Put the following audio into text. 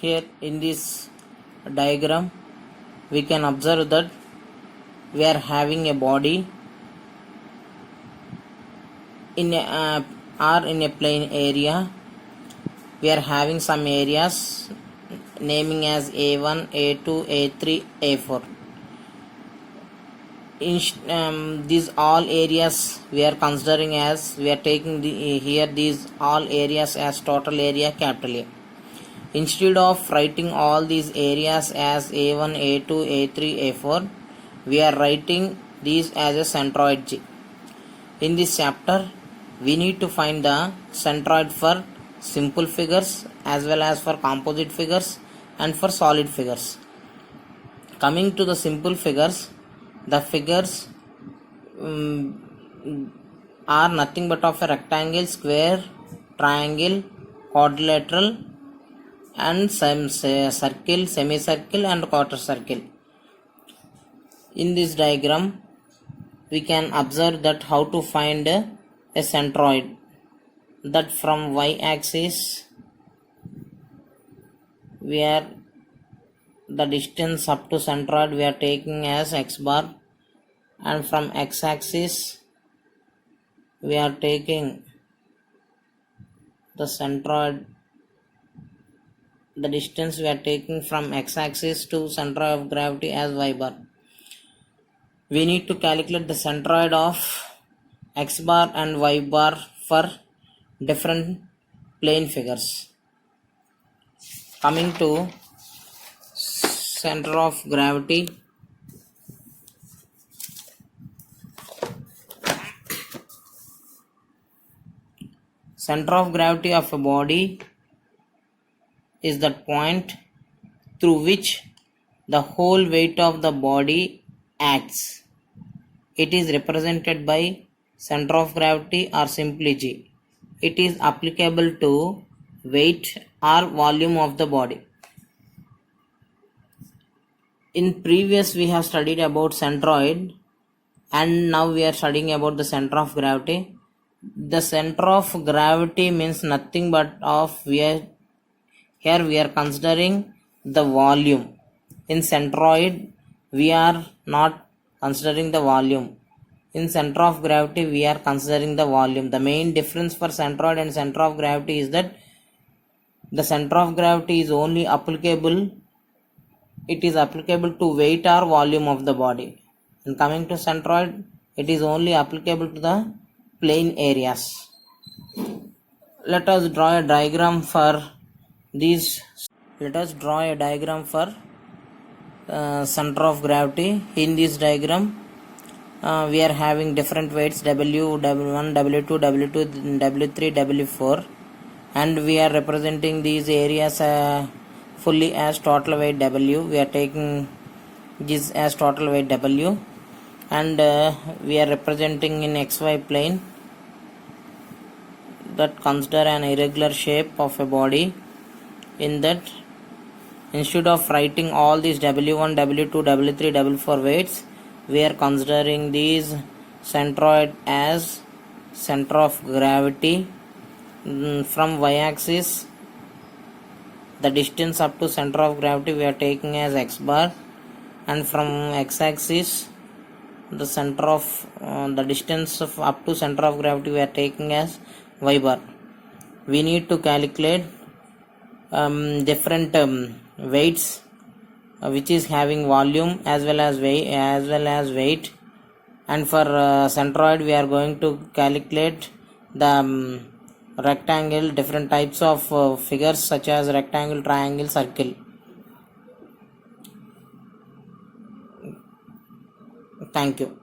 Here in this diagram we can observe that we are having a body in a or in a plane area. We are having some areas naming as A1, A2, A3, A4. These all areas we are considering as, we are taking here these all areas as total area capital A. Instead of writing all these areas as A1, A2, A3, A4, we are writing these as a centroid G. In this chapter we need to find the centroid for simple figures as well as for composite figures and for solid figures. Coming to the simple figures, the figures are nothing but of a rectangle, square, triangle, quadrilateral and some circle, semicircle and quarter circle. In this diagram we can observe that how to find a centroid, that from y-axis where the distance up to centroid we are taking as x bar, and from x-axis we are taking the centroid, the distance we are taking from x-axis to center of gravity as y bar. We need to calculate the centroid of x bar and y bar for different plane figures. Coming to center of gravity, center of gravity of a body is that point through which the whole weight of the body acts. It is represented by center of gravity or simply G. It is applicable to weight or volume of the body. In previous we have studied about centroid and now we are studying about the center of gravity. The center of gravity means nothing but of here we are considering the volume. In centroid we are not considering the volume. In center of gravity we are considering the volume. The main difference for centroid and center of gravity is that the center of gravity is only applicable, it is applicable to weight or volume of the body, and coming to centroid it is only applicable to the plane areas. Let us draw a diagram for these. Let us draw a diagram for center of gravity. In this diagram we are having different weights W, W1, W2, W2, W3, W4, and we are representing these areas fully as total weight W. We are taking this as total weight W, and we are representing in XY plane that consider an irregular shape of a body. In that, instead of writing all these W1, W2, W3, W4 weights, we are considering these centroid as center of gravity. From y-axis the distance up to center of gravity we are taking as x bar, and from x-axis the center of the distance of up to center of gravity we are taking as y bar. We need to calculate different weights which is having volume as well as weight, and for centroid we are going to calculate the rectangle, different types of figures such as rectangle, triangle, circle. Thank you.